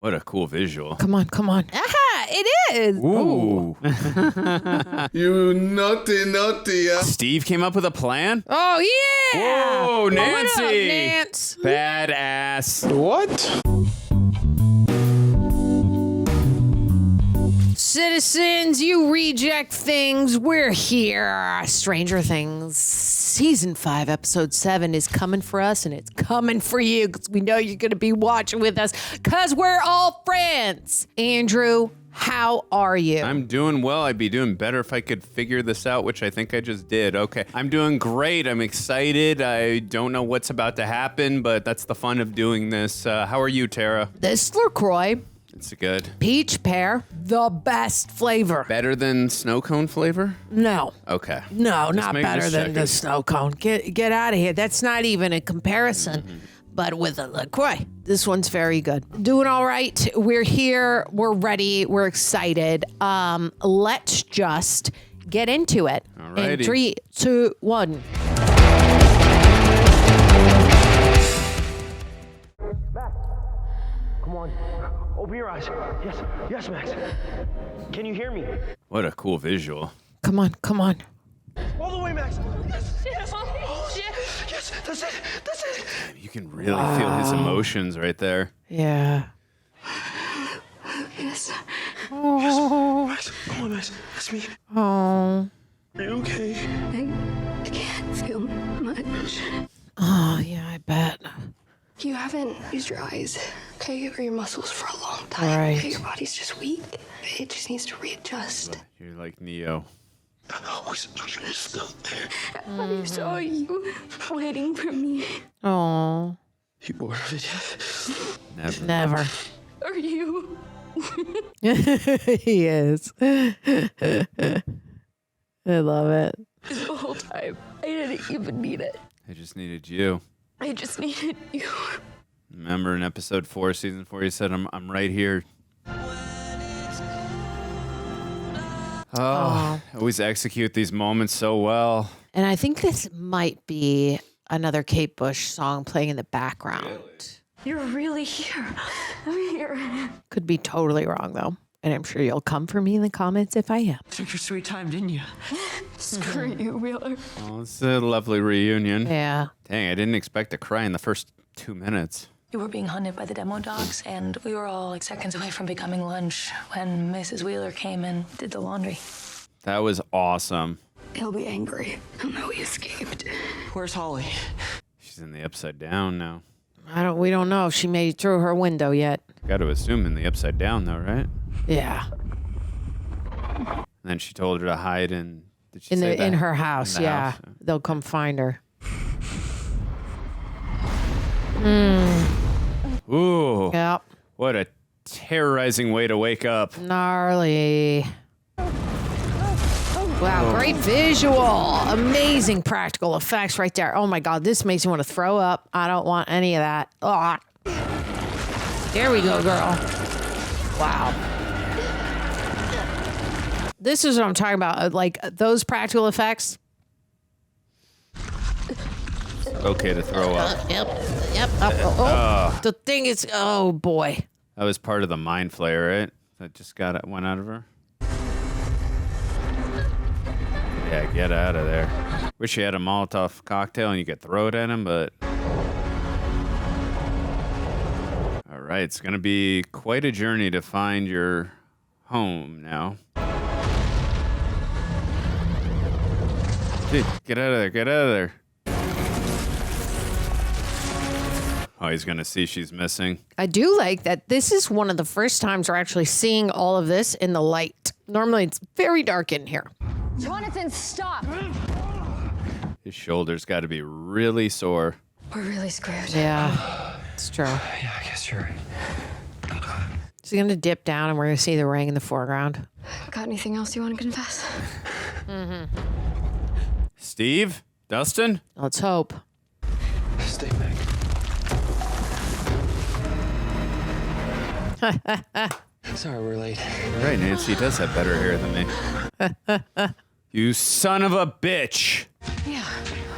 What a cool visual. Come on. Aha, it is. Ooh. You naughty. Steve came up with a plan? Oh, yeah. Whoa, What up, Nancy. Nance? Badass. What? Citizens, you reject things. We're here. Stranger Things Season 5, Episode 7 is coming for us, and it's coming for you because we know you're going to be watching with us because we're all friends. Andrew, how are you? I'm doing well. I'd be doing better if I could figure this out, which I think I just did. Okay. I'm doing great. I'm excited. I don't know what's about to happen, but that's the fun of doing this. How are you, Tara? This LaCroix, It's good. peach pear, the best flavor. Better than snow cone flavor? No. Okay. No, not just better than checking. the snow cone. Get out of here. That's not even a comparison. But with a LaCroix, this one's very good. Doing all right. We're here. We're ready. We're excited. Let's just get into it. Alrighty. In 3, 2, 1. Come on. Open your eyes. Yes, Max. Can you hear me? What a cool visual. Come on. All the way, Max. Yes, that's it. You can really feel his emotions right there. Yeah. Yes. Max, come on, Max. That's me. Oh. Are you okay? I can't feel much. Oh, yeah, I bet. You haven't used your eyes, okay, or your muscles for a long time. Right. Okay, your body's just weak. It just needs to readjust. You're like Neo. I was still there. I saw you waiting for me. Oh. You bored of it yet? Never. Never. Are you? He is. I love it. The whole time. I didn't even need it. I just needed you. I just needed you. Remember in episode 4, season 4, you said, I'm right here. Oh, I always execute these moments so well. And I think this might be another Kate Bush song playing in the background. You're really here. I'm here. Could be totally wrong, though. And I'm sure you'll come for me in the comments if I am. Took your sweet time, didn't you? Screw you, Wheeler. Oh, it's a lovely reunion. Yeah. Dang, I didn't expect to cry in the first 2 minutes. We were being hunted by the demo dogs, and we were all like seconds away from becoming lunch when Mrs. Wheeler came and did the laundry. That was awesome. He'll be angry. He'll know he escaped. Where's Holly? She's in the upside down now. We don't know if she made it through her window yet. Got to assume in the upside down, though, right? Yeah. And then she told her to hide in. Did she say that? In her house, In the yeah. house. They'll come find her. Ooh, Yep. what a terrorizing way to wake up. Gnarly. Wow, great visual. Amazing practical effects right there. Oh my God, this makes me want to throw up. I don't want any of that. Oh. There we go, girl. Wow. This is what I'm talking about. Like those practical effects. Okay to throw up. Yep. The thing is, oh boy. That was part of the mind flayer, right? That just went out of her. Yeah, get out of there. Wish you had a Molotov cocktail and you could throw it at him, but... All right, it's going to be quite a journey to find your home now. Dude, get out of there. Oh, he's going to see she's missing. I do like that this is one of the first times we're actually seeing all of this in the light. Normally it's very dark in here. Jonathan, stop! His shoulder's got to be really sore. We're really screwed. Yeah, it's true. Yeah, I guess you're right. She's going to dip down and we're going to see the ring in the foreground. Got anything else you want to confess? Steve? Dustin? Let's hope. Stay back. Sorry we're late. You're right, Nancy does have better hair than me. You son of a bitch! Yeah,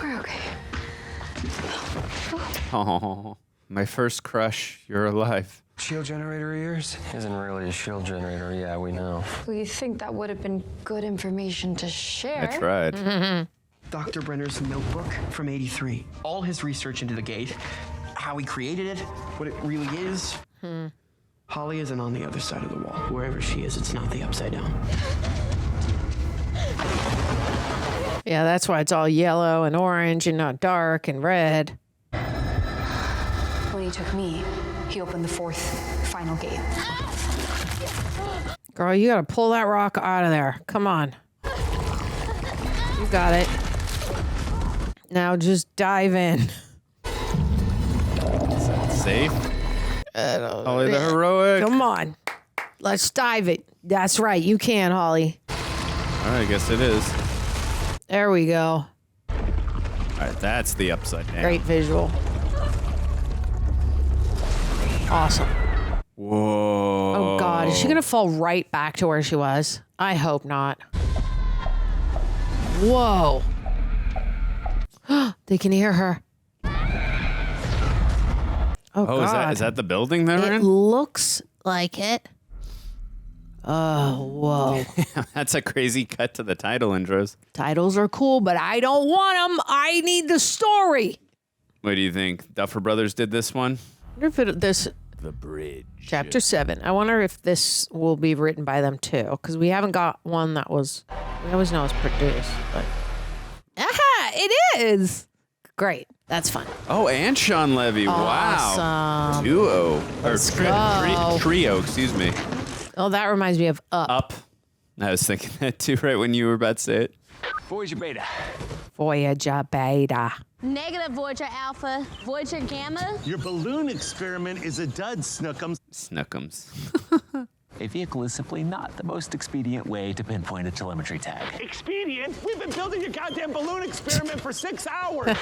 we're okay. Oh, my first crush, you're alive. Shield generator ears? Isn't really a shield generator, yeah, we know. We think that would have been good information to share. I tried. Dr. Brenner's notebook from '83. All his research into the gate, how he created it, what it really is. Holly isn't on the other side of the wall. Wherever she is, it's not the upside down. Yeah, that's why it's all yellow and orange and not dark and red. When he took me, he opened the fourth final gate. Girl, you gotta pull that rock out of there. Come on. You got it. Now just dive in. Is that safe? Holly the heroic. Come on. Let's dive it. That's right. You can, Holly. All right, I guess it is. There we go. All right, that's the upside down. Great visual. Awesome. Whoa. Oh, God. Is she going to fall right back to where she was? I hope not. Whoa. They can hear her. Oh, God. Is that the building they're It in? looks like it. Oh, whoa. That's a crazy cut to the title intros. Titles are cool, but I don't want them. I need the story. What do you think? Duffer Brothers did this one? I wonder if this The Bridge. Chapter 7. I wonder if this will be written by them too, because we haven't got one that was. We always know it's produced, but it is. Great. That's fun. Oh, and Sean Levy. Wow. Awesome. Duo. Or Let's go. trio, excuse me. Oh, that reminds me of Up. Up. I was thinking that too right when you were about to say it. Voyager Beta. Voyager Beta. Negative Voyager Alpha, Voyager Gamma. Your balloon experiment is a dud, Snookums. Snookums. A vehicle is simply not the most expedient way to pinpoint a telemetry tag. Expedient? We've been building your goddamn balloon experiment for 6 hours.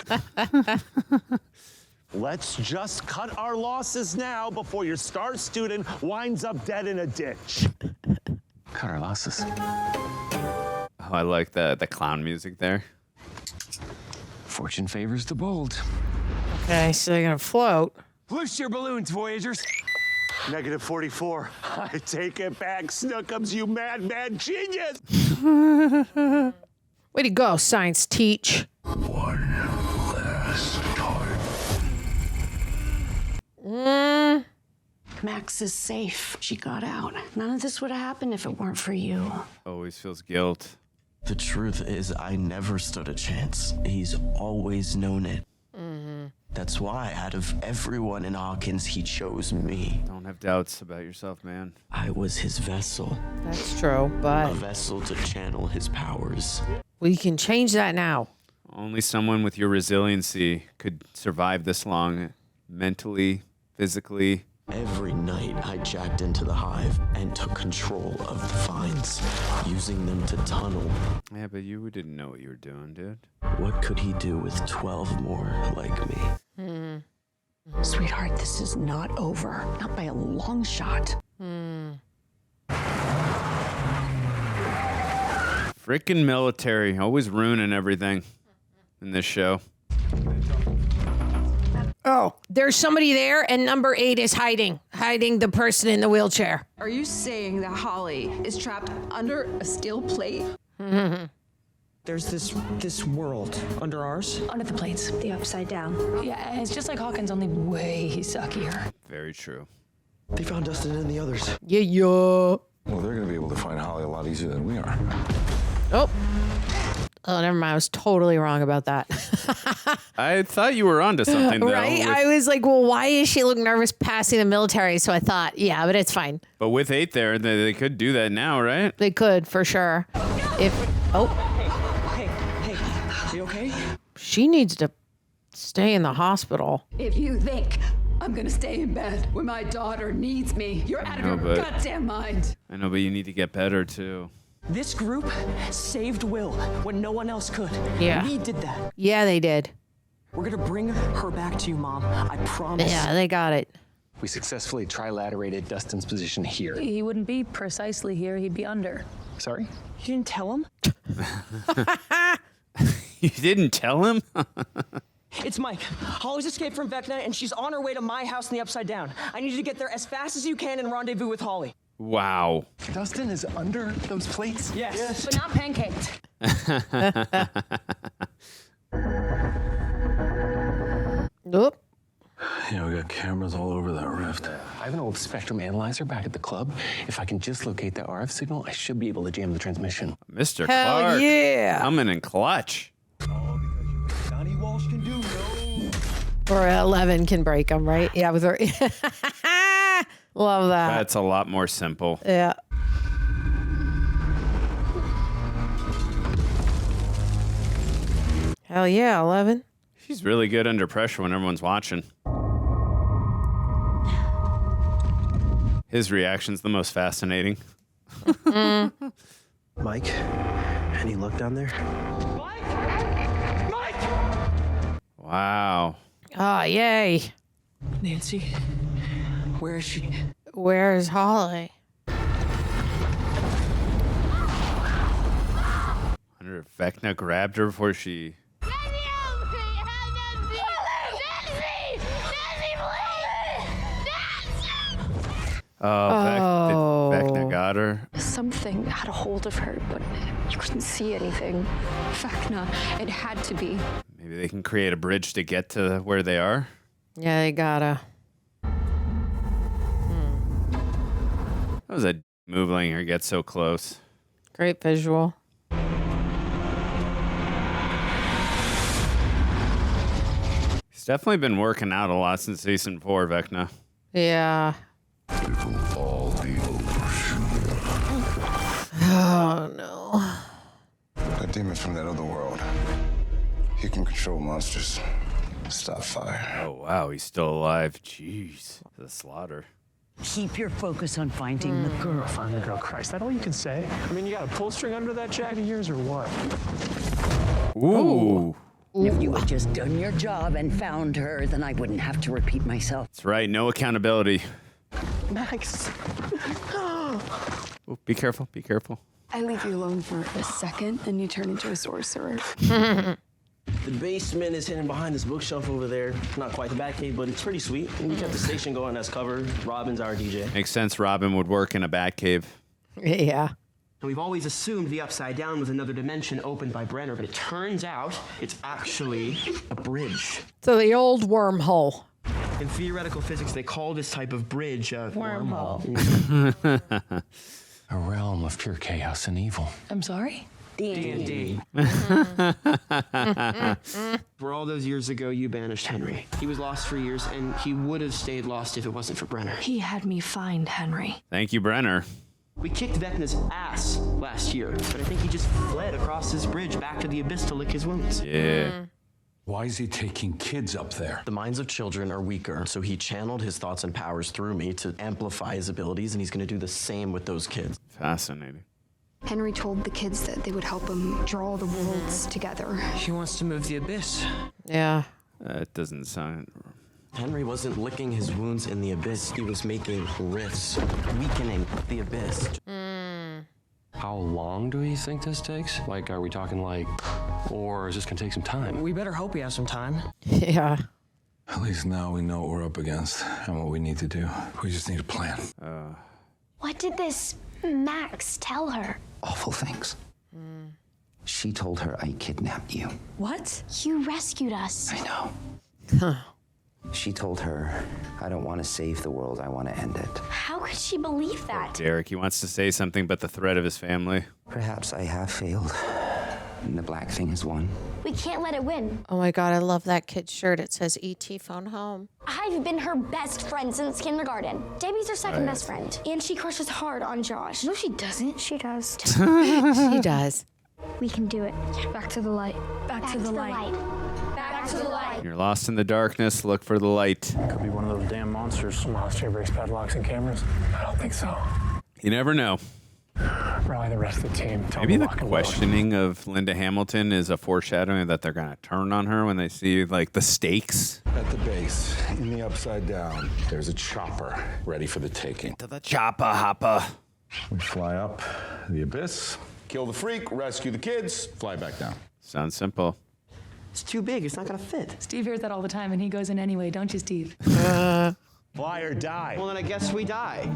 Let's just cut our losses now before your star student winds up dead in a ditch. Cut our losses. Oh, I like the clown music there. Fortune favors the bold. Okay, so they're gonna float. Push your balloons, Voyagers. Negative 44. I take it back, Snookums, you mad genius. Way to go, science teach. One last time. Max is safe. She got out. None of this would have happened if it weren't for you. Always feels guilt. The truth is, I never stood a chance. He's always known it. That's why, out of everyone in Hawkins, he chose me. Don't have doubts about yourself, man. I was his vessel. That's true, A but vessel to channel his powers. we can change that now. Only someone with your resiliency could survive this long, mentally, physically. Every night, I jacked into the hive and took control of the vines, using them to tunnel. Yeah, but you didn't know what you were doing, dude. What could he do with 12 more like me? Sweetheart, this is not over. Not by a long shot. Frickin' military, always ruining everything in this show. Oh, there's somebody there, and number 8 is hiding the person in the wheelchair. Are you saying that Holly is trapped under a steel plate? There's this world under ours. Under the plates. The upside down. Yeah, it's just like Hawkins, only way suckier. Very true. They found Dustin and the others. Yeah. Well, they're going to be able to find Holly a lot easier than we are. Oh, never mind. I was totally wrong about that. I thought you were onto something, though. Right? I was like, well, why is she looking nervous passing the military? So I thought, yeah, but it's fine. But with 8 there, they could do that now, right? They could, for sure. Hey, you okay? She needs to stay in the hospital. If you think I'm gonna stay in bed when my daughter needs me, you're out of your goddamn mind. I know, but you need to get better, too. This group saved Will when no one else could. Yeah. We did that. Yeah, they did. We're gonna bring her back to you, Mom. I promise. Yeah, they got it. We successfully trilaterated Dustin's position here. He wouldn't be precisely here, he'd be under. Sorry? You didn't tell him? You didn't tell him? It's Mike. Holly's escaped from Vecna, and she's on her way to my house in the Upside Down. I need you to get there as fast as you can and rendezvous with Holly. Wow. Dustin is under those plates? Yes. But not pancaked. Nope. Yeah, we got cameras all over that rift. I have an old Spectrum analyzer back at the club. If I can just locate that RF signal, I should be able to jam the transmission. Mr. Hell Clark. yeah. Coming in clutch. Or 11 can break them, right? Yeah, with her. Love that. That's a lot more simple. Yeah. Hell yeah, 11. She's really good under pressure when everyone's watching. His reaction's the most fascinating. Mike, any luck down there? Wow. Oh, yay. Nancy, where is she? Where's Holly? I wonder if Vecna grabbed her before she... Oh, Vecna got her. Something had a hold of her, but you couldn't see anything. Vecna, it had to be. Maybe they can create a bridge to get to where they are. Yeah, they gotta. That was a move letting her get so close. Great visual. He's definitely been working out a lot since season 4, Vecna. Yeah. It will all be over. Oh, no. That demon's from that other world. He can control monsters. Stop fire. Oh, wow. He's still alive. Jeez. The slaughter. Keep your focus on finding the girl. Find the girl. Christ, that all you can say? I mean, you got a pull string under that jacket of yours or what? Ooh. If you had just done your job and found her, then I wouldn't have to repeat myself. That's right. No accountability. Max. Ooh, be careful. Be careful. I leave you alone for a second, and you turn into a sorcerer. The basement is hidden behind this bookshelf over there. Not quite the Batcave, but it's pretty sweet. We kept the station going as cover. Robin's our DJ. Makes sense. Robin would work in a Batcave. Yeah. And we've always assumed the Upside Down was another dimension opened by Brenner, but it turns out it's actually a bridge. So the old wormhole. In theoretical physics, they call this type of bridge a wormhole. A realm of pure chaos and evil. I'm sorry? D&D. For all those years ago, you banished Henry. He was lost for years, and he would have stayed lost if it wasn't for Brenner. He had me find Henry. Thank you, Brenner. We kicked Vecna's ass last year, but I think he just fled across this bridge back to the abyss to lick his wounds. Yeah. Why is he taking kids up there? The minds of children are weaker, so he channeled his thoughts and powers through me to amplify his abilities, and he's going to do the same with those kids. Fascinating. Henry told the kids that they would help him draw the worlds together. He wants to move the abyss. Yeah. That doesn't sound... Henry wasn't licking his wounds in the abyss. He was making rifts, weakening the abyss. How long do we think this takes? Like, are we talking like, or is this gonna take some time? We better hope we have some time. Yeah. At least now we know what we're up against and what we need to do. We just need a plan. What did this Max tell her? Awful things. She told her I kidnapped you. What? You rescued us. I know. Huh. She told her, I don't want to save the world, I want to end it. How could she believe that? Derek, he wants to say something, but the threat of his family. Perhaps I have failed, and the black thing has won. We can't let it win. Oh my God, I love that kid's shirt. It says E.T. phone home. I've been her best friend since kindergarten. Debbie's her second best friend. And she crushes hard on Josh. No, she doesn't. She does. She does. We can do it. Back to the light. Back to the light. Back to the light. You're lost in the darkness. Look for the light. Could be one of those damn monsters. Monster breaks padlocks and cameras. I don't think so. You never know. Rally the rest of the team. Tell Maybe them the to lock and questioning of Linda Hamilton is a foreshadowing that they're going to turn on her when they see, like, the stakes. At the base, in the Upside Down, there's a chopper ready for the taking. To the chopper hopper. We fly up the abyss, kill the freak, rescue the kids, fly back down. Sounds simple. It's too big. It's not gonna fit. Steve hears that all the time, and he goes in anyway, don't you, Steve? Fly or die. Well, then I guess we die.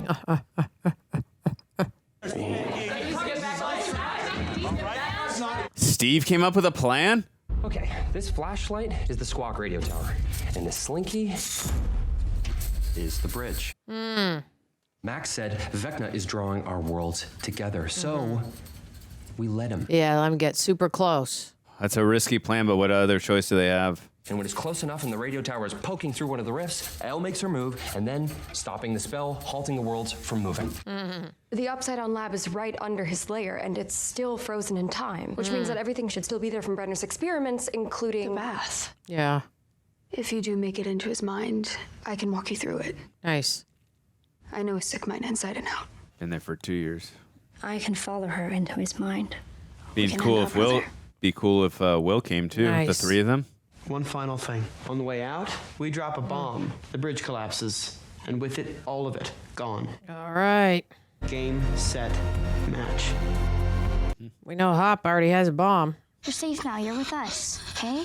Steve came up with a plan? Okay, this flashlight is the squawk radio tower, and the slinky is the bridge. Max said Vecna is drawing our worlds together, so we let him. Yeah, let him get super close. That's a risky plan, but what other choice do they have? And when it's close enough and the radio tower is poking through one of the rifts, Elle makes her move, and then stopping the spell, halting the worlds from moving. The Upside Down lab is right under his lair, and it's still frozen in time, which means that everything should still be there from Brenner's experiments, including the bath. Yeah. If you do make it into his mind, I can walk you through it. Nice. I know his sick mind inside and out. Been there for 2 years. I can follow her into his mind. Be cool if Will came too. Nice. The three of them. One final thing. On the way out, we drop a bomb. The bridge collapses, and with it, all of it gone. All right. Game, set, match. We know Hop already has a bomb. You're safe now. You're with us, okay?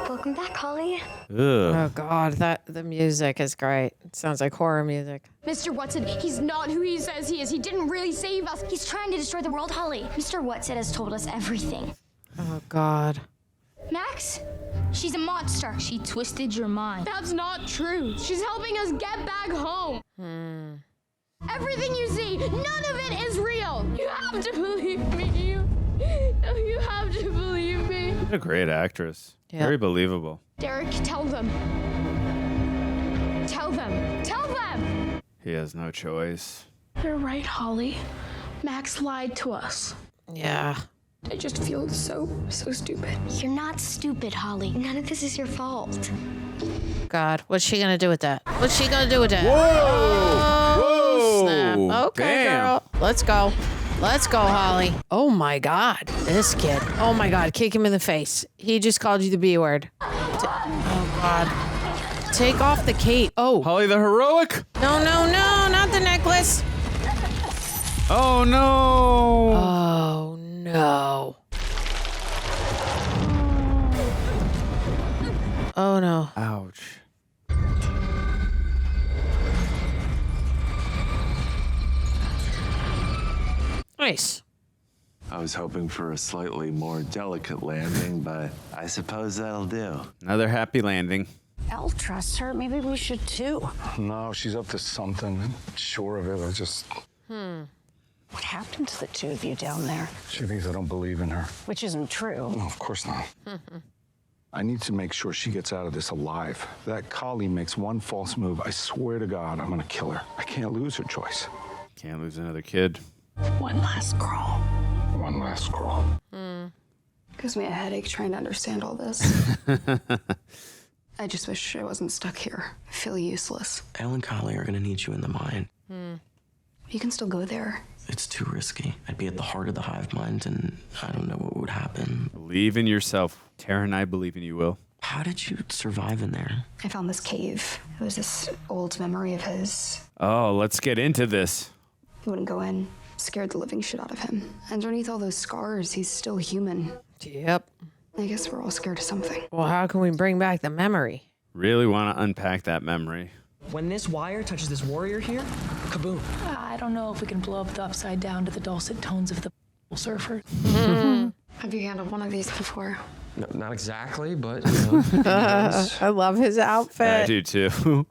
Welcome back, Holly. Ugh. Oh God, the music is great. It sounds like horror music. Mr. Watson, he's not who he says he is. He didn't really save us. He's trying to destroy the world, Holly. Mr. Watson has told us everything. Oh God. Max? She's a monster. She twisted your mind. That's not true. She's helping us get back home. Everything you see, none of it is real. You have to believe me. You have to believe me. What a great actress. Yeah. Very believable. Derek, tell them. Tell them. Tell them. He has no choice. You're right, Holly. Max lied to us. Yeah. I just feel so stupid. You're not stupid, Holly. None of this is your fault. God, what's she gonna do with that? What's she gonna do with that? Whoa! Oh, Whoa! snap. Okay, Damn. girl. Let's go. Let's go, Holly. Oh my God, this kid. Oh my God, kick him in the face. He just called you the B word. Oh God. Take off the cape. Oh. Holly the heroic? No, not the necklace. Oh no! Oh no. Oh no. Ouch. Nice. I was hoping for a slightly more delicate landing, but I suppose that'll do. Another happy landing. Elle trusts her. Maybe we should too. No, she's up to something. I'm sure of it. I just... What happened to the two of you down there? She thinks I don't believe in her. Which isn't true. No, of course not. I need to make sure she gets out of this alive. If that collie makes one false move, I swear to God, I'm gonna kill her. I can't lose her choice. Can't lose another kid. One last crawl. One last scroll. Gives me a headache trying to understand all this. I just wish I wasn't stuck here. I feel useless. Elle and Collie are gonna need you in the mine. You can still go there. It's too risky. I'd be at the heart of the hive mind, and I don't know what would happen. Believe in yourself. Tara and I believe in you, Will. How did you survive in there? I found this cave. It was this old memory of his. Oh, let's get into this. He wouldn't go in. Scared the living shit out of him. Underneath all those scars, he's still human. Yep. I guess we're all scared of something. Well, how can we bring back the memory? Really want to unpack that memory. When this wire touches this warrior here, kaboom. I don't know if we can blow up the Upside Down to the dulcet tones of the surfer. Have you handled one of these before? No, not exactly, but you know, I love his outfit. I do too.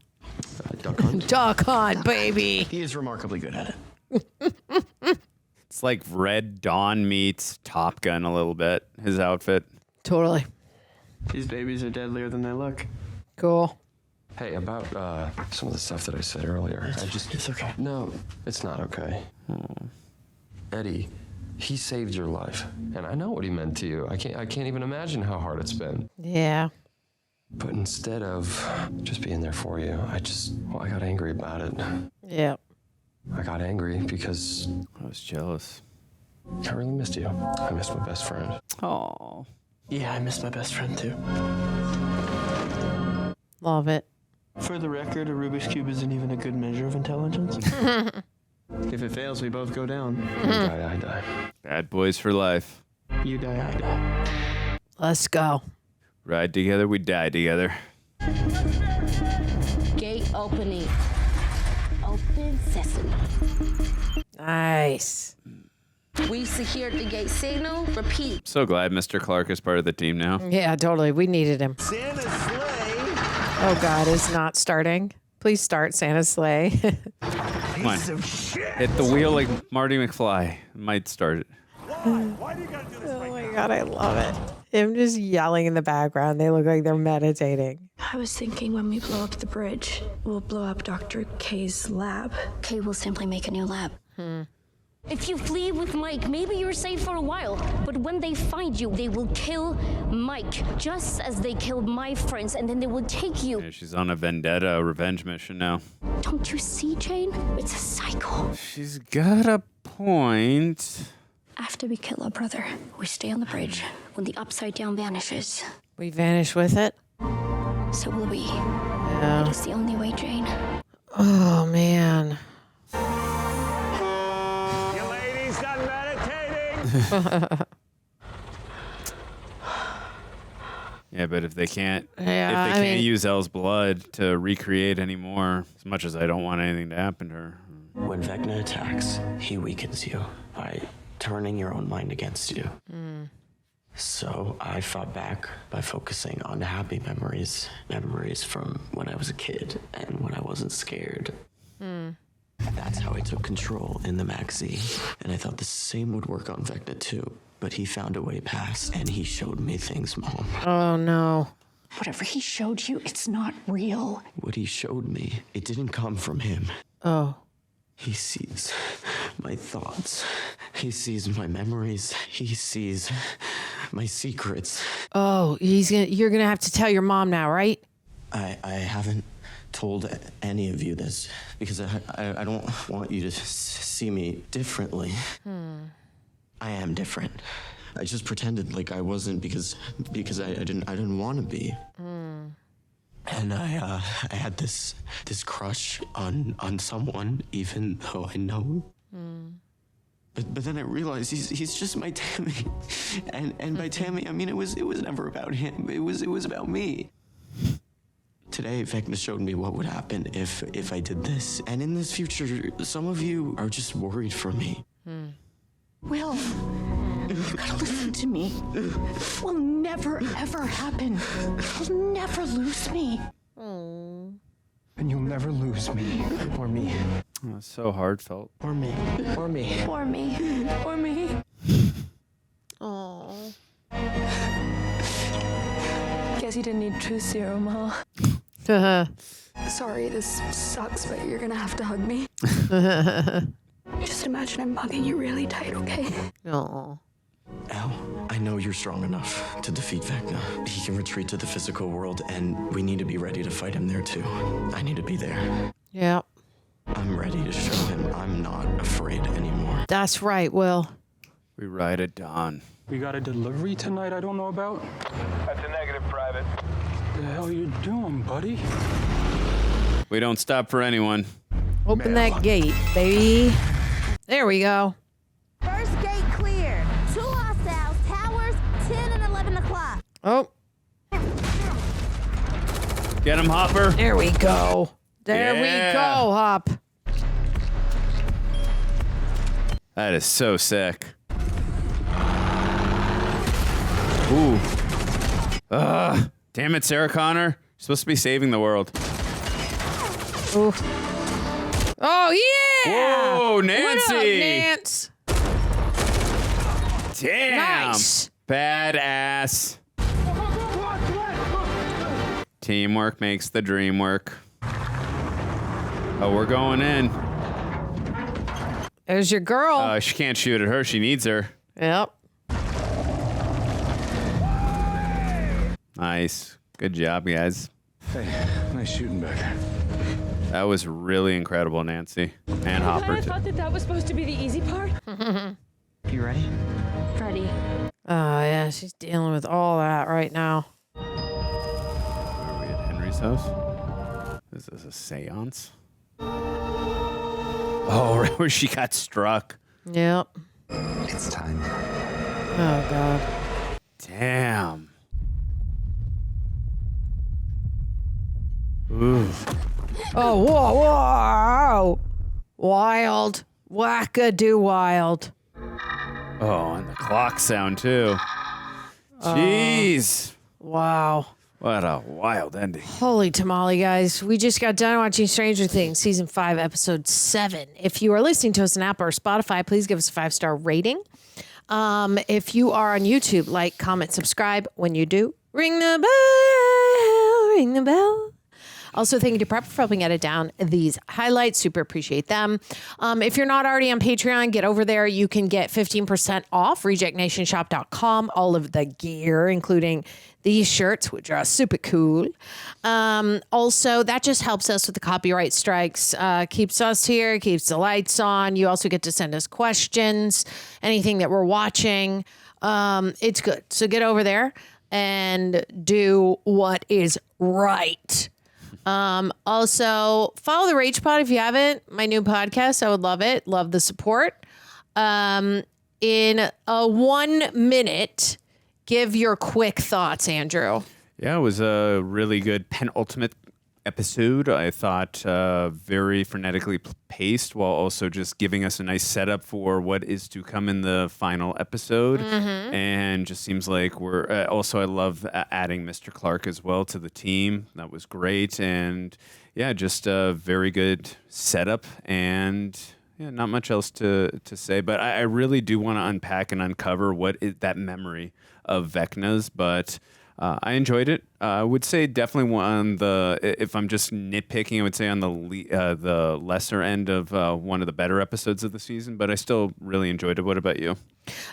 duck hunt. Duck hunt, baby. He is remarkably good at it. It's like Red Dawn meets Top Gun a little bit, his outfit. Totally. These babies are deadlier than they look. Cool. Hey, about some of the stuff that I said earlier. It's okay. No, it's not okay. Eddie, he saved your life, and I know what he meant to you. I can't even imagine how hard it's been. Yeah. But instead of just being there for you, I got angry about it. Yeah. I got angry because I was jealous. I really missed you. I missed my best friend. Oh. Yeah, I miss my best friend too. Love it. For the record, a Rubik's Cube isn't even a good measure of intelligence. If it fails, we both go down. You die, I die. Bad boys for life. You die, I die. Let's go. Ride together, we die together. Gate opening. Open sesame. Nice. We secured the gate signal. Repeat. So glad Mr. Clark is part of the team now. Yeah, totally. We needed him. Santa's sleigh. Oh, God, it's not starting. Please start Santa's sleigh. Come on. Hit the wheel like Marty McFly. Might start it. Why do you gotta do this Oh, my God, I love it. Him just yelling in the background. They look like they're meditating. I was thinking when we blow up the bridge, we'll blow up Dr. K's lab. K will simply make a new lab. If you flee with Mike, maybe you're safe for a while. But when they find you, they will kill Mike, just as they killed my friends, and then they will take you. Yeah, she's on a vendetta, revenge mission now. Don't you see, Jane? It's a cycle. She's got a point. After we kill our brother, we stay on the bridge. When the Upside Down vanishes, We vanish with it. so will we. Yeah. It is the only way, Jane. Oh, man. You ladies done meditating? Yeah, but if they can't, Yeah, if I they can't mean- use Elle's blood to recreate anymore, as much as I don't want anything to happen to her. When Vecna attacks, he weakens you by turning your own mind against you. So I fought back by focusing on happy memories from when I was a kid and when I wasn't scared. That's how I took control in the magazine. And I thought the same would work on Vecna too. But he found a way past, and he showed me things, Mom. Oh, no. Whatever he showed you, it's not real. What he showed me, it didn't come from him. Oh. He sees my thoughts. He sees my memories. He sees my secrets. Oh, you're going to have to tell your mom now, right? I haven't told any of you this because I don't want you to see me differently. I am different. I just pretended like I wasn't because I didn't want to be. And I had this crush on someone, even though I know. But then I realized he's just my Tammy, and by Tammy I mean it was never about him. It was about me. Today, Vecna showed me what would happen if I did this, and in this future, some of you are just worried for me. Will, you gotta listen to me. This will never, ever happen. You'll never lose me. And you'll never lose me. Or me. Oh, it's so heartfelt. Or me. Or me. Or me. Or me. Oh. Guess you didn't need truth serum, huh? Sorry, this sucks, but you're gonna have to hug me. Just imagine I'm hugging you really tight, okay? No. Al, I know you're strong enough to defeat Vecna. He can retreat to the physical world, and we need to be ready to fight him there too. I need to be there. Yeah. I'm ready to show him I'm not afraid anymore. That's right, Will. We ride at dawn. We got a delivery tonight I don't know about? That's a negative, Private. The hell you doing, buddy? We don't stop for anyone. Open that gate, baby. There we go. First gate clear. 2 hostiles, towers, 10 and 11 o'clock. Oh. Get him, Hopper. There we go. There we go, Hop. That is so sick. Ooh. Damn it, Sarah Connor. You're supposed to be saving the world. Ooh. Oh, yeah! Whoa, Nancy! What up, Nance? Damn! Nice. Badass. Teamwork makes the dream work. Oh, we're going in. There's your girl. She can't shoot at her. She needs her. Yep. Nice. Good job, guys. Hey, nice shooting back there. That was really incredible, Nancy. And Hopper, I too. thought that was supposed to be the easy part. You ready? Ready. Oh, yeah, she's dealing with all that right now. Are we at Henry's house? Is this a seance? Oh, right where she got struck. Yep. It's time. Oh, God. Damn. Ooh. Oh, whoa. Wild. Wackadoo wild. Oh, and the clock sound, too. Jeez. Wow. What a wild ending. Holy tamale, guys. We just got done watching Stranger Things, Season 5, Episode 7. If you are listening to us on Apple or Spotify, please give us a 5-star rating. If you are on YouTube, like, comment, subscribe. When you do, ring the bell. Ring the bell. Also, thank you to Prep for helping edit down these highlights. Super appreciate them. If you're not already on Patreon, get over there. You can get 15% off rejectnationshop.com. All of the gear, including these shirts, which are super cool. Also, that just helps us with the copyright strikes. Keeps us here, keeps the lights on. You also get to send us questions, anything that we're watching. It's good. So get over there and do what is right. Also, follow the Rage Pod if you haven't. My new podcast. I would love it. Love the support. In a 1 minute, give your quick thoughts, Andrew. Yeah, it was a really good penultimate episode. I thought very frenetically paced while also just giving us a nice setup for what is to come in the final episode. Mm-hmm. And just seems like we're also I love adding Mr. Clark as well to the team. That was great. And yeah, just a very good setup and yeah, not much else to say, but I really do want to unpack and uncover what is that memory of Vecna's, but I enjoyed it. I would say definitely on the, if I'm just nitpicking, I would say on the lesser end of one of the better episodes of the season, but I still really enjoyed it. What about you?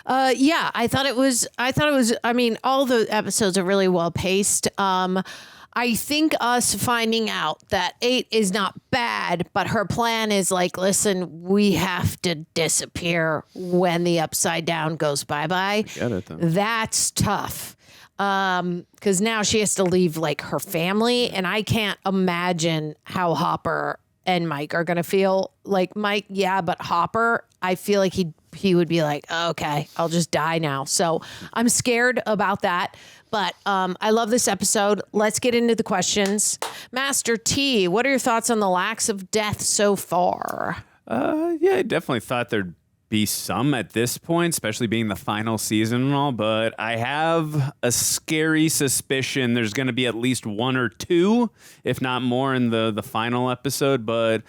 Yeah, I thought it was, I mean, all the episodes are really well paced. I think us finding out that 8 is not bad, but her plan is like, listen, we have to disappear when the Upside Down goes bye-bye. Get it, though. That's tough. Because now she has to leave like her family, and I can't imagine how Hopper and Mike are going to feel. Like Mike, yeah, but Hopper, I feel like he would be like, okay, I'll just die now. So I'm scared about that. But I love this episode. Let's get into the questions. Master T, what are your thoughts on the lacks of death so far? Yeah, I definitely thought there'd be some at this point, especially being the final season and all, but I have a scary suspicion there's going to be at least 1 or 2, if not more, in the final episode, but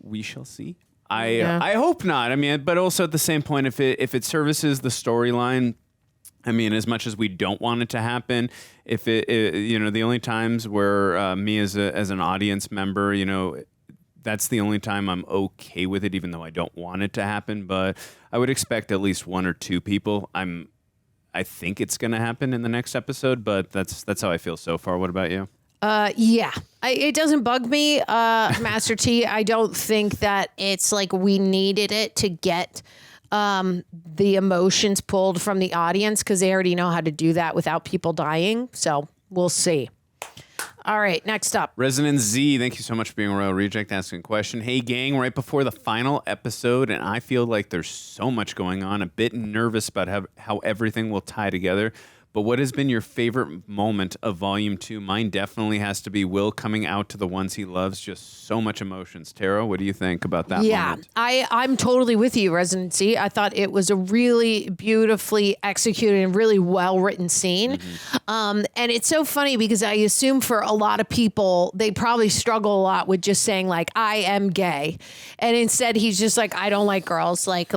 we shall see. I hope not. I mean, but also at the same point, if it services the storyline, I mean, as much as we don't want it to happen, if it you know, the only times where me as an audience member, you know, that's the only time I'm okay with it, even though I don't want it to happen. But I would expect at least 1 or 2 people. I think it's going to happen in the next episode, but that's how I feel so far. What about you? Yeah, it doesn't bug me, Master T. I don't think that it's like we needed it to get the emotions pulled from the audience, because they already know how to do that without people dying. So we'll see. All right, next up. Resident Z, thank you so much for being a Royal Reject, asking a question. Hey, gang, right before the final episode, and I feel like there's so much going on, a bit nervous about how everything will tie together. But what has been your favorite moment of Volume 2? Mine definitely has to be Will coming out to the ones he loves. Just so much emotions. Tara, what do you think about that moment? I'm totally with you, Residency. I thought it was a really beautifully executed and really well-written scene. Mm-hmm. And it's so funny because I assume for a lot of people, they probably struggle a lot with just saying, like, I am gay. And instead, he's just like, I don't like girls, like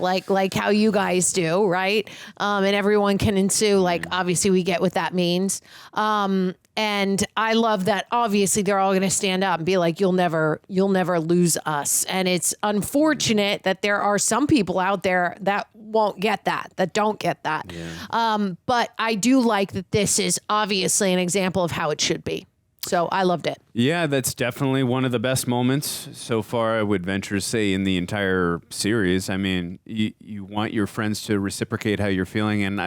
how you guys do, right? And everyone can ensue, like, obviously, we get what that means. And I love that obviously they're all going to stand up and be like, you'll never lose us. And it's unfortunate that there are some people out there that won't get that don't get that. Yeah. But I do like that this is obviously an example of how it should be. So I loved it. Yeah, that's definitely one of the best moments so far, I would venture to say, in the entire series. I mean, you want your friends to reciprocate how you're feeling. And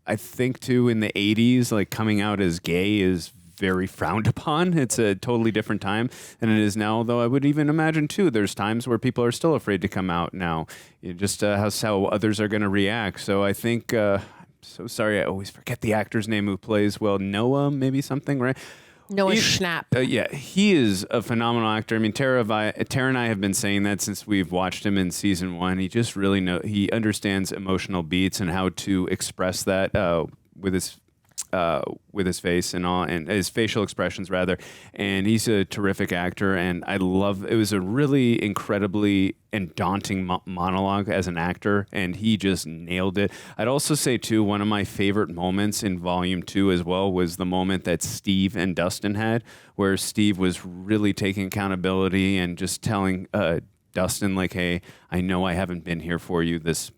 I think, too, in the 80s, like, coming out as gay is very frowned upon. It's a totally different time than it is now, though I would even imagine, too, there's times where people are still afraid to come out now, just how others are going to react. So I think, I'm so sorry, I always forget the actor's name who plays, well, Noah, maybe something, right? Noah Schnapp. Yeah, he is a phenomenal actor. I mean, Tara and I have been saying that since we've watched him in season 1. He just really he understands emotional beats and how to express that with his face and all, and his facial expressions rather. And he's a terrific actor, and it was a really incredibly and daunting monologue as an actor, and he just nailed it. I'd also say too, one of my favorite moments in volume 2 as well was the moment that Steve and Dustin had, where Steve was really taking accountability and just telling Dustin, like, hey, I know I haven't been here for you this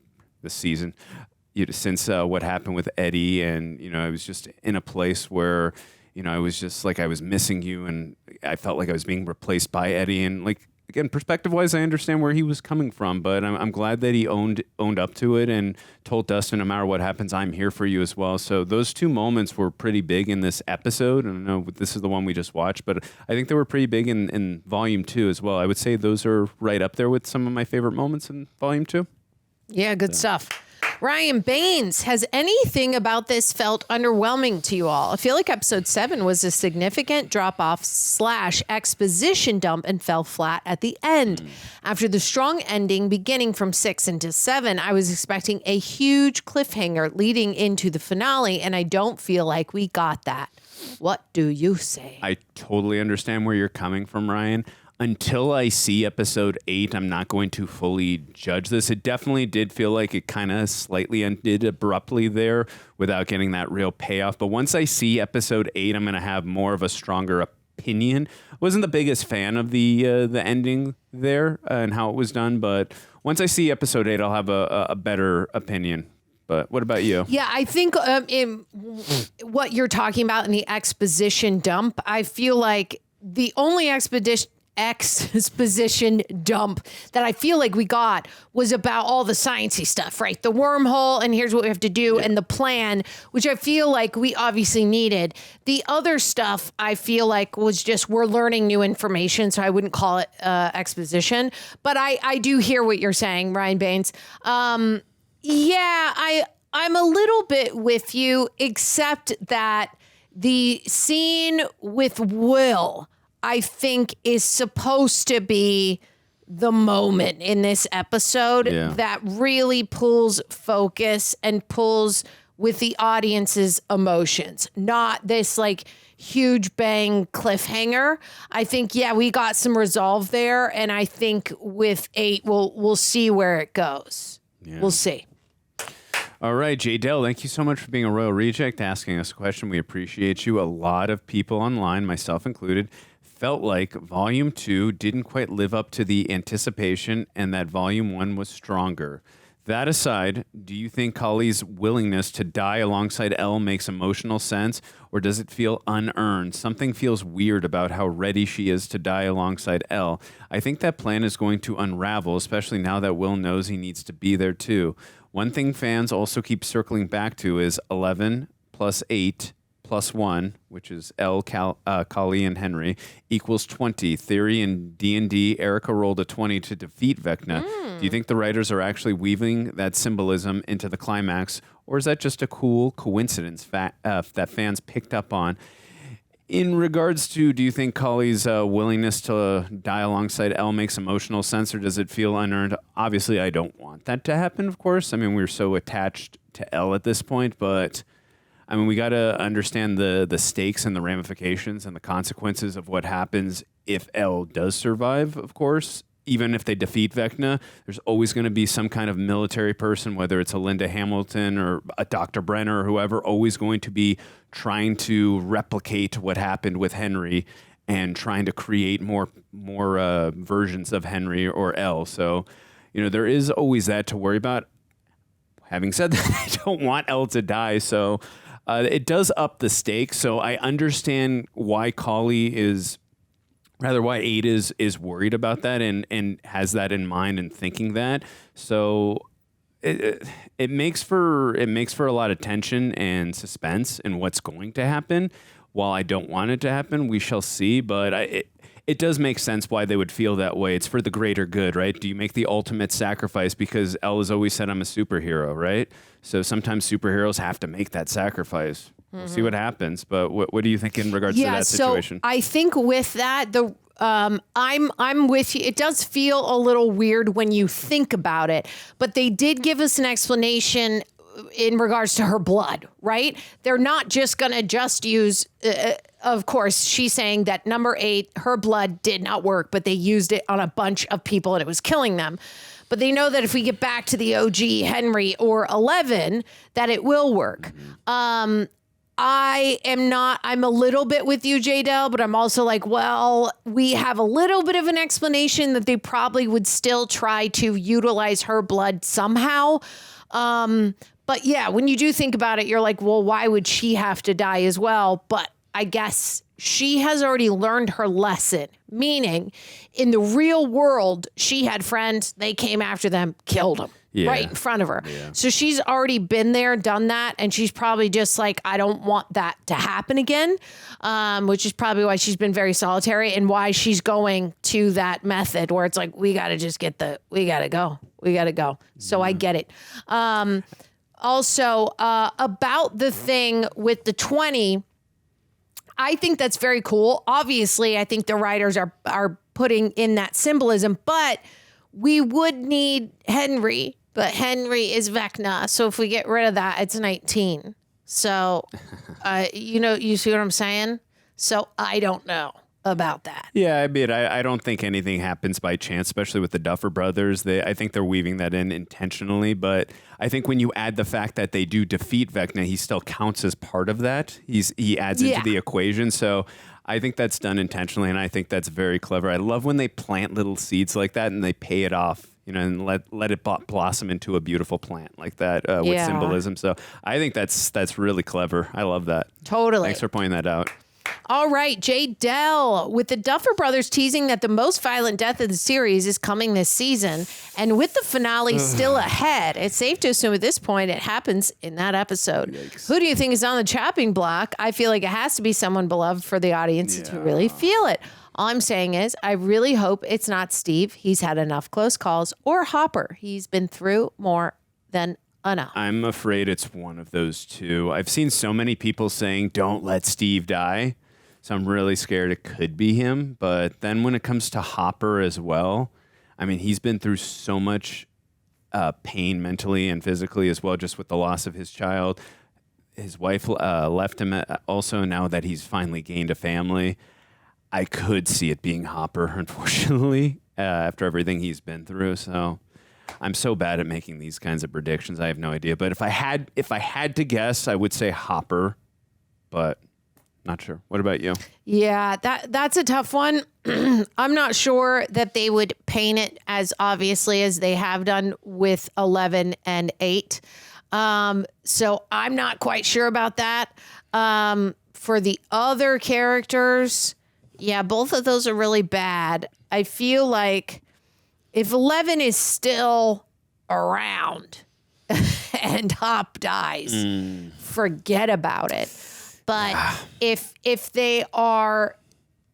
season, since what happened with Eddie, and I was just in a place where I was just like, I was missing you, and I felt like I was being replaced by Eddie. And like, again, perspective wise, I understand where he was coming from, but I'm glad that he owned up to it and told Dustin, no matter what happens, I'm here for you as well. So those 2 moments were pretty big in this episode. I don't know, this is the one we just watched, but I think they were pretty big in volume 2 as well. I would say those are right up there with some of my favorite moments in volume 2. Yeah, good stuff. Ryan Baines, has anything about this felt underwhelming to you all? I feel like episode 7 was a significant drop-off / exposition dump and fell flat at the end. After the strong ending beginning from 6 into 7, I was expecting a huge cliffhanger leading into the finale, and I don't feel like we got that. What do you say? I totally understand where you're coming from, Ryan. Until I see episode 8, I'm not going to fully judge this. It definitely did feel like it kind of slightly ended abruptly there without getting that real payoff. But once I see episode 8, I'm going to have more of a stronger opinion. Wasn't the biggest fan of the ending there and how it was done, but once I see episode 8, I'll have a better opinion. But what about you? Yeah, I think in what you're talking about in the exposition dump, I feel like the only exposition dump that I feel like we got was about all the sciencey stuff, right? The wormhole, and here's what we have to do, and the plan, which I feel like we obviously needed. The other stuff I feel like was just, we're learning new information, so I wouldn't call it exposition. But I do hear what you're saying, Ryan Baines. Yeah, I'm a little bit with you, except that the scene with Will, I think, is supposed to be the moment in this episode that really pulls focus and pulls with the audience's emotions, not this like huge bang cliffhanger. I think, we got some resolve there, and I think with 8, we'll see where it goes. Yeah. We'll see. All right, Jay Dell, thank you so much for being a Royal Reject, asking us a question. We appreciate you. A lot of people online, myself included, felt like Volume 2 didn't quite live up to the anticipation and that Volume 1 was stronger. That aside, do you think Collie's willingness to die alongside Elle makes emotional sense, or does it feel unearned? Something feels weird about how ready she is to die alongside Elle. I think that plan is going to unravel, especially now that Will knows he needs to be there too. One thing fans also keep circling back to is 11 plus 8 plus 1, which is Elle, Collie, and Henry, equals 20. Theory and D&D, Erica rolled a 20 to defeat Vecna. Do you think the writers are actually weaving that symbolism into the climax, or is that just a cool coincidence that fans picked up on? In regards to, do you think Collie's willingness to die alongside Elle makes emotional sense, or does it feel unearned? Obviously, I don't want that to happen, of course. I mean, we're so attached to Elle at this point, but I mean, we got to understand the stakes and the ramifications and the consequences of what happens if Elle does survive, of course. Even if they defeat Vecna, there's always going to be some kind of military person, whether it's a Linda Hamilton or a Dr. Brenner or whoever, always going to be trying to replicate what happened with Henry and trying to create more versions of Henry or Elle. So, there is always that to worry about. Having said that, I don't want Elle to die, so it does up the stakes. So I understand why Collie is... Rather, why 8 is worried about that and has that in mind and thinking that. So it makes for a lot of tension and suspense in what's going to happen. While I don't want it to happen, we shall see. But it does make sense why they would feel that way. It's for the greater good, right? Do you make the ultimate sacrifice? Because Elle has always said, I'm a superhero, right? So sometimes superheroes have to make that sacrifice. We'll see what happens. But what do you think in regards to that situation? So I think with that, I'm with you. It does feel a little weird when you think about it, but they did give us an explanation in regards to her blood, right? They're not just going to just use, of course, she's saying that number 8, her blood did not work, but they used it on a bunch of people and it was killing them. But they know that if we get back to the OG Henry or 11, that it will work. I'm a little bit with you, J-Del, but I'm also like, well, we have a little bit of an explanation that they probably would still try to utilize her blood somehow. But yeah, when you do think about it, you're like, well, why would she have to die as well? But I guess she has already learned her lesson, meaning in the real world, she had friends, they came after them, killed them. Yeah. Right in front of her. Yeah. So she's already been there, done that. And she's probably just like, I don't want that to happen again, which is probably why she's been very solitary and why she's going to that method where it's like, we got to go. So I get it. Also, about the thing with the 20, I think that's very cool. Obviously, I think the writers are putting in that symbolism, but we would need Henry. But Henry is Vecna. So if we get rid of that, it's 19. So, you see what I'm saying? So I don't know about that. Yeah, I don't think anything happens by chance, especially with the Duffer Brothers. I think they're weaving that in intentionally. But I think when you add the fact that they do defeat Vecna, he still counts as part of that. He adds into the equation. So I think that's done intentionally, and I think that's very clever. I love when they plant little seeds like that and they pay it off. And let it blossom into a beautiful plant like that with symbolism. So I think that's really clever. I love that. Totally. Thanks for pointing that out. All right, J. Dell, with the Duffer Brothers teasing that the most violent death of the series is coming this season, and with the finale still ahead, it's safe to assume at this point it happens in that episode. Yikes. Who do you think is on the chopping block? I feel like it has to be someone beloved for the audience to really feel it. All I'm saying is I really hope it's not Steve. He's had enough close calls, or Hopper. He's been through more than enough. I'm afraid it's one of those two. I've seen so many people saying, don't let Steve die. So I'm really scared it could be him. But then when it comes to Hopper as well, I mean, he's been through so much pain mentally and physically as well, just with the loss of his child. His wife left him also now that he's finally gained a family. I could see it being Hopper, unfortunately, after everything he's been through. So I'm so bad at making these kinds of predictions. I have no idea. But if I had to guess, I would say Hopper, but not sure. What about you? Yeah, that's a tough one. I'm not sure that they would paint it as obviously as they have done with 11 and 8. So I'm not quite sure about that. For the other characters, yeah, both of those are really bad. I feel like if 11 is still around and Hop dies, forget about it. But if they are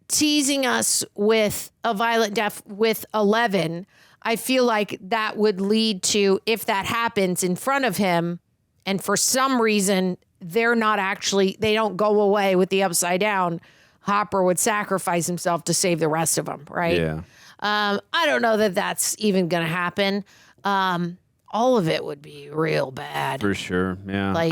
teasing us with a violent death with 11, I feel like that would lead to, if that happens in front of him, and for some reason they don't go away with the upside down, Hopper would sacrifice himself to save the rest of them, right? Yeah. I don't know that that's even going to happen. All of it would be real bad. For sure, yeah. Like,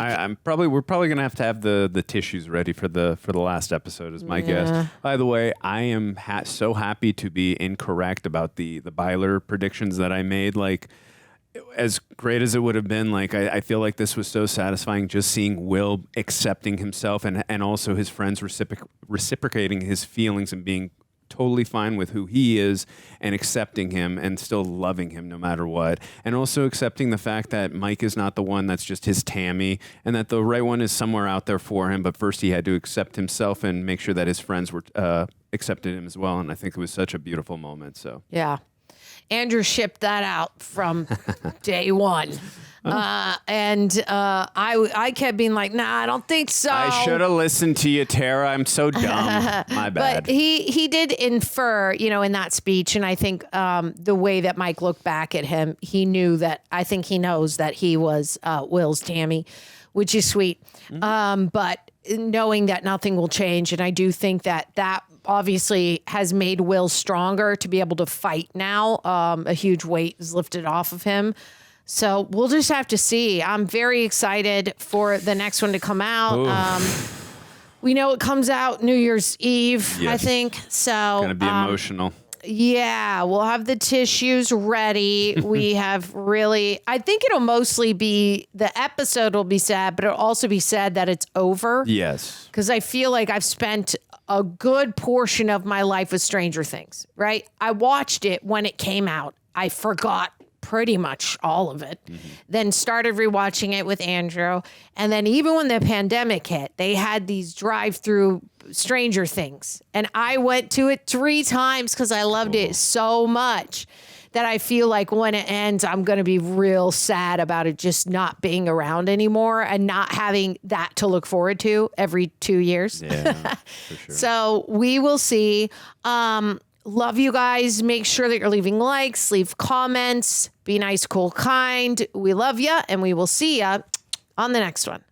we're probably gonna have to the tissues ready for the last episode, is my guess. By the way, I am so happy to be incorrect about the Byler predictions that I made. Like, as great as it would have been, like I feel like this was so satisfying, just seeing Will accepting himself and also his friends reciprocating his feelings and being totally fine with who he is and accepting him and still loving him no matter what. And also accepting the fact that Mike is not the one that's just his Tammy and that the right one is somewhere out there for him. But first he had to accept himself and make sure that his friends were accepted him as well. And I think it was such a beautiful moment. So yeah. Andrew shipped that out from day one. I kept being like, nah, I don't think so. I should have listened to you, Tara. I'm so dumb. My bad. But he did infer, in that speech, and I think the way that Mike looked back at him, I think he knows that he was Will's Tammy, which is sweet. But knowing that nothing will change, and I do think that obviously has made Will stronger to be able to fight now. A huge weight is lifted off of him. So we'll just have to see. I'm very excited for the next one to come out. We know it comes out New Year's Eve, Yes. I think. So Gonna be emotional. Yeah, we'll have the tissues ready. We have I think it'll mostly be, the episode will be sad, but it'll also be sad that it's over. Yes. Because I feel like I've spent a good portion of my life with Stranger Things, right? I watched it when it came out. I forgot pretty much all of it. Then started rewatching it with Andrew. And then even when the pandemic hit, they had these drive-through Stranger Things. And I went to it 3 times because I loved it so much that I feel like when it ends, I'm going to be real sad about it just not being around anymore and not having that to look forward to every 2 years. Yeah, for sure. So we will see. Love you guys. Make sure that you're leaving likes, leave comments, be nice, cool, kind. We love you, and we will see you on the next one.